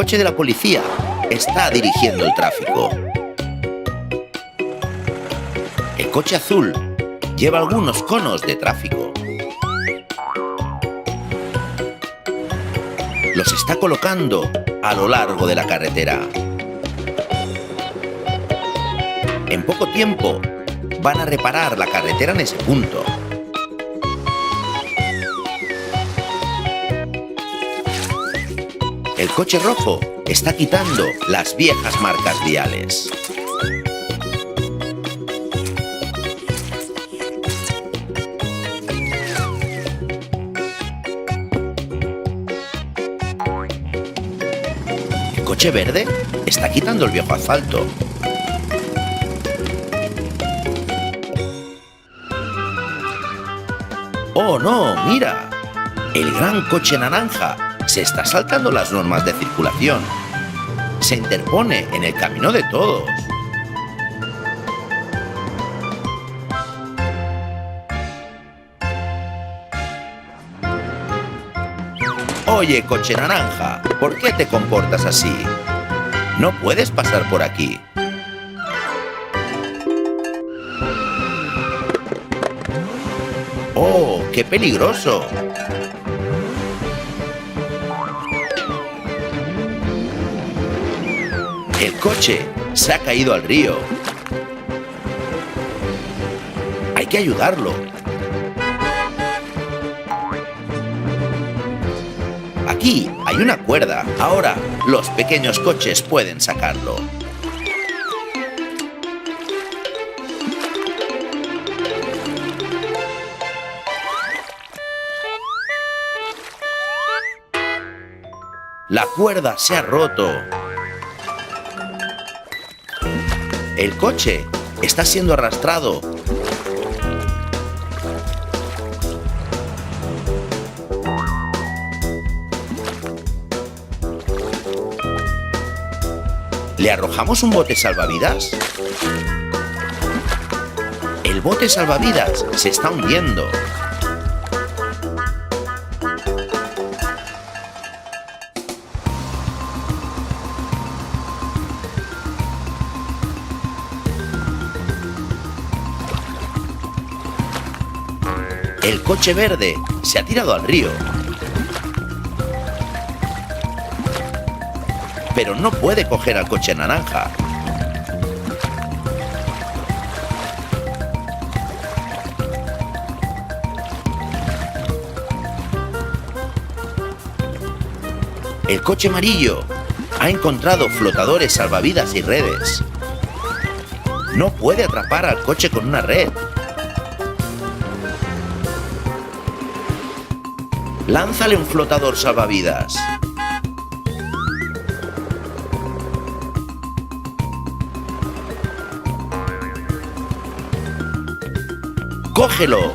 coche de la policía está dirigiendo el tráfico. El coche azul lleva algunos conos de tráfico. Los está colocando a lo largo de la carretera. En poco tiempo van a reparar la carretera en ese punto. El coche rojo está quitando las viejas marcas viales. El coche verde está quitando el viejo asfalto. ¡Oh, no! ¡Mira! El gran coche naranja se está saltando las normas de circulación. Se interpone en el camino de todos. Oye, coche naranja, ¿por qué te comportas así? No puedes pasar por aquí. ¡Oh, qué peligroso! El coche se ha caído al río. Hay que ayudarlo. Aquí hay una cuerda. Ahora los pequeños coches pueden sacarlo. La cuerda se ha roto. El coche está siendo arrastrado. ¿Le arrojamos un bote salvavidas? El bote salvavidas se está hundiendo. El coche verde se ha tirado al río. Pero no puede coger al coche naranja. El coche amarillo ha encontrado flotadores salvavidas y redes. No puede atrapar al coche con una red. Lánzale un flotador salvavidas. ¡Cógelo!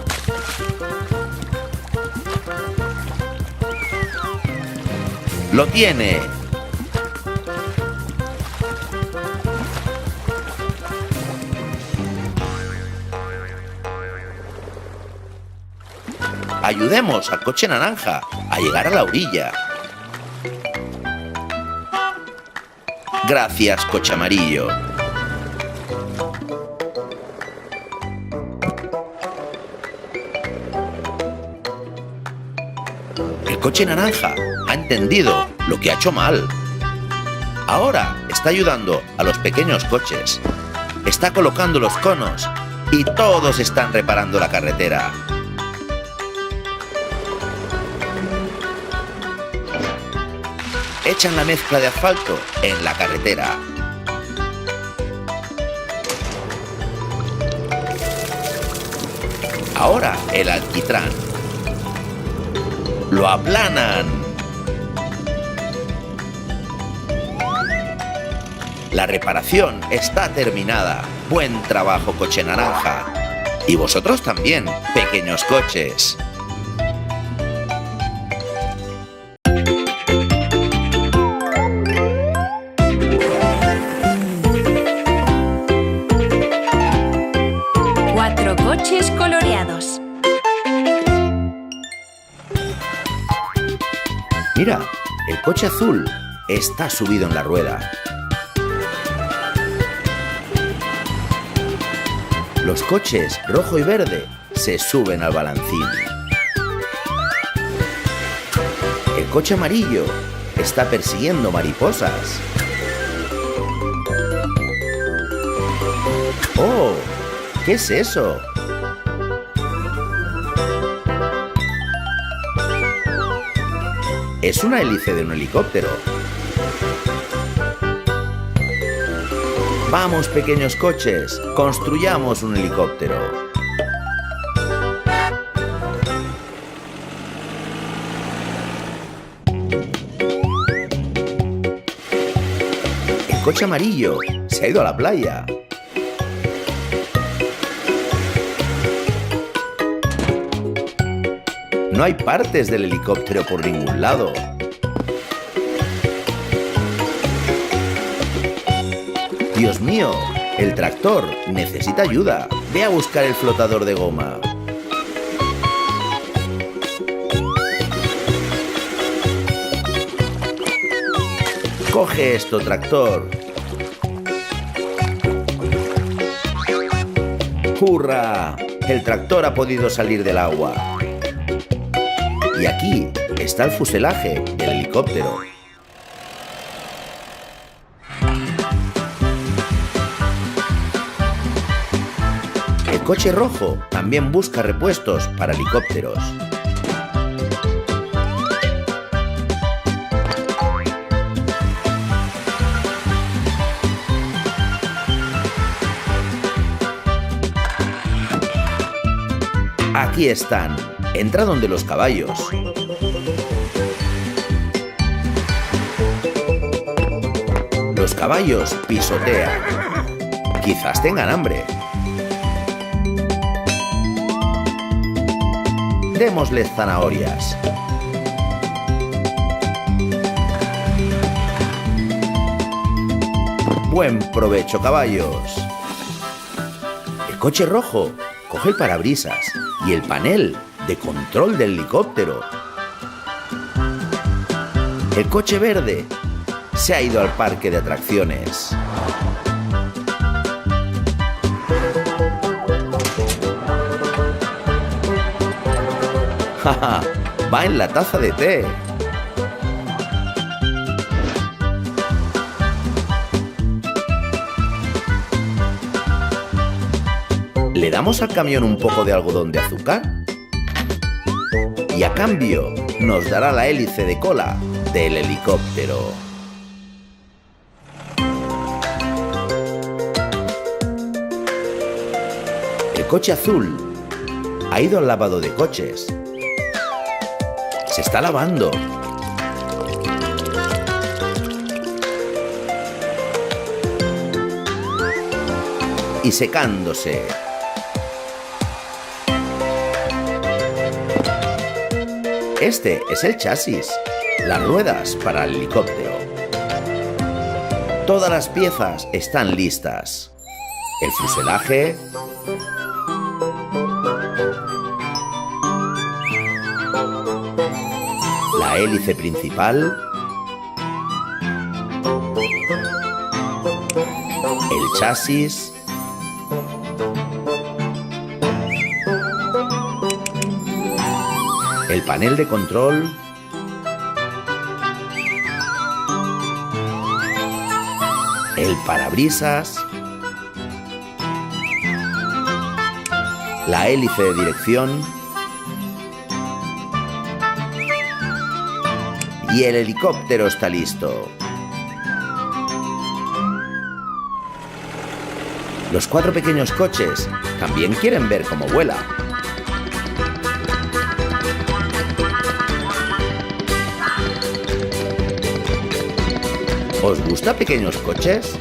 ¡Lo tiene! Ayudemos al coche naranja a llegar a la orilla. Gracias, coche amarillo. El coche naranja ha entendido lo que ha hecho mal. Ahora está ayudando a los pequeños coches. Está colocando los conos y todos están reparando la carretera. Echan la mezcla de asfalto en la carretera. Ahora el alquitrán. Lo aplanan. La reparación está terminada. Buen trabajo, coche naranja. Y vosotros también, pequeños coches. Coches coloreados. Mira, el coche azul está subido en la rueda. Los coches rojo y verde se suben al balancín. El coche amarillo está persiguiendo mariposas. ¡Oh! ¿Qué es eso? Es una hélice de un helicóptero. Vamos, pequeños coches, construyamos un helicóptero. El coche amarillo se ha ido a la playa. No hay partes del helicóptero por ningún lado. ¡Dios mío! El tractor necesita ayuda. Ve a buscar el flotador de goma. ¡Coge esto, tractor! ¡Hurra! El tractor ha podido salir del agua. Y aquí está el fuselaje del helicóptero. El coche rojo también busca repuestos para helicópteros. Aquí están. Entra donde los caballos. Los caballos pisotean. Quizás tengan hambre. Démosles zanahorias. Buen provecho, caballos. El coche rojo coge el parabrisas y el panel de control del helicóptero. El coche verde se ha ido al parque de atracciones. ¡Ja! Va en la taza de té. ¿Le damos al camión un poco de algodón de azúcar? Y a cambio nos dará la hélice de cola del helicóptero. El coche azul ha ido al lavado de coches. Se está lavando. Y secándose. Este es el chasis, las ruedas para el helicóptero. Todas las piezas están listas. El fuselaje, la hélice principal, el chasis, el panel de control, el parabrisas, la hélice de dirección y el helicóptero está listo. Los 4 pequeños coches también quieren ver cómo vuela. ¿Os gusta, pequeños coches?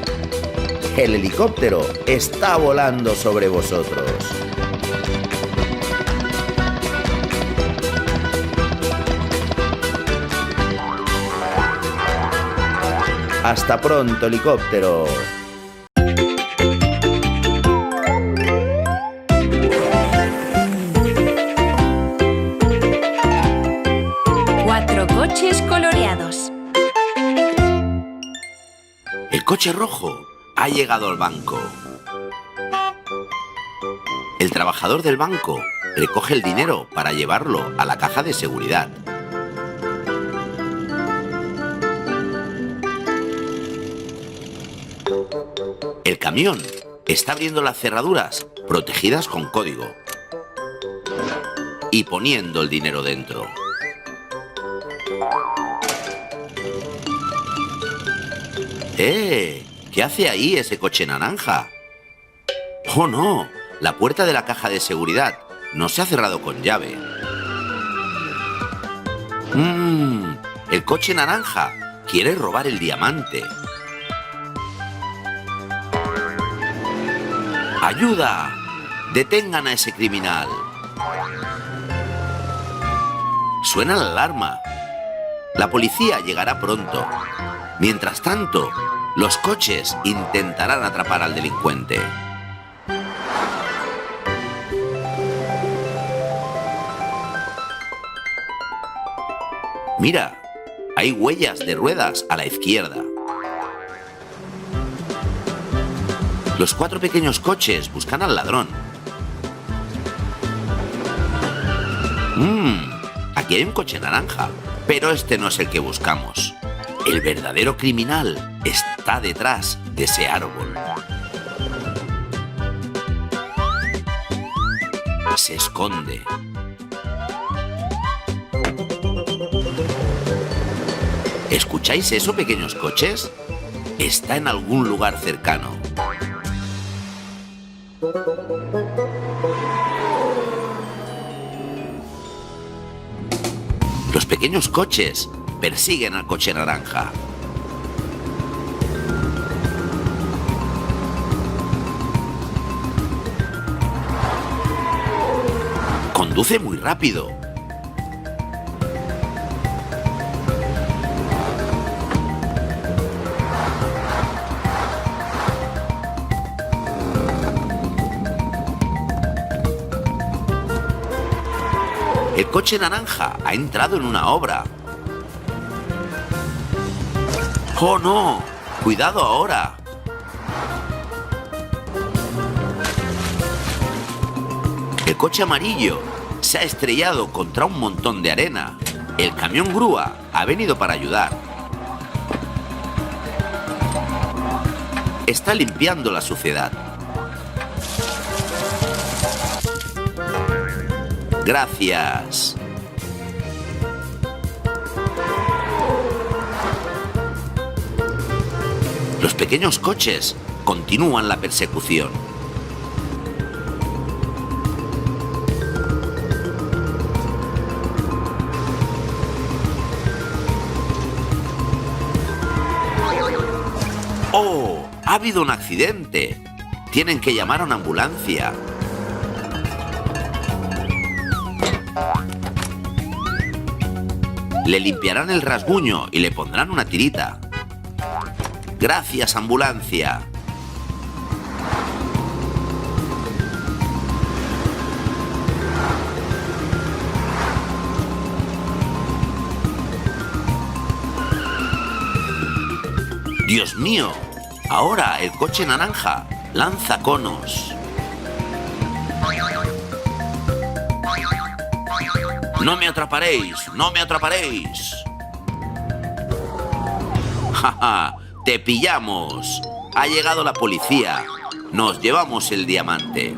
El helicóptero está volando sobre vosotros. ¡Hasta pronto, helicóptero! Cuatro coches coloreados. El coche rojo ha llegado al banco. El trabajador del banco recoge el dinero para llevarlo a la caja de seguridad. El camión está abriendo las cerraduras protegidas con código y poniendo el dinero dentro. ¿Qué hace ahí ese coche naranja? ¡Oh, no! La puerta de la caja de seguridad no se ha cerrado con llave. El coche naranja quiere robar el diamante. ¡Ayuda! ¡Detengan a ese criminal! Suena la alarma. La policía llegará pronto. Mientras tanto, los coches intentarán atrapar al delincuente. Mira, hay huellas de ruedas a la izquierda. Los 4 pequeños coches buscan al ladrón. Aquí hay un coche naranja, pero este no es el que buscamos. El verdadero criminal está detrás de ese árbol. Se esconde. ¿Escucháis eso, pequeños coches? Está en algún lugar cercano. Los pequeños coches persiguen al coche naranja. Conduce muy rápido. El coche naranja ha entrado en una obra. ¡Oh, no! ¡Cuidado ahora! El coche amarillo se ha estrellado contra un montón de arena. El camión grúa ha venido para ayudar. Está limpiando la suciedad. Gracias. Los pequeños coches continúan la persecución. ¡Oh! ¡Ha habido un accidente! Tienen que llamar a una ambulancia. Le limpiarán el rasguño y le pondrán una tirita. Gracias, ambulancia. ¡Dios mío! Ahora el coche naranja lanza conos. ¡No me atraparéis! ¡No me atraparéis! ¡Ja, ja! ¡Te pillamos! Ha llegado la policía. Nos llevamos el diamante.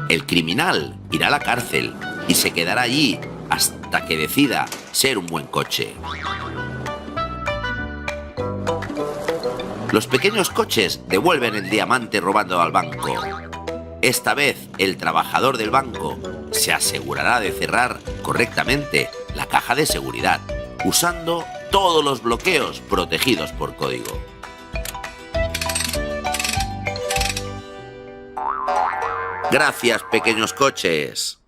El criminal irá a la cárcel y se quedará allí hasta que decida ser un buen coche. Los pequeños coches devuelven el diamante robado al banco. Esta vez, el trabajador del banco se asegurará de cerrar correctamente la caja de seguridad, usando todos los bloqueos protegidos por código. Gracias, pequeños coches.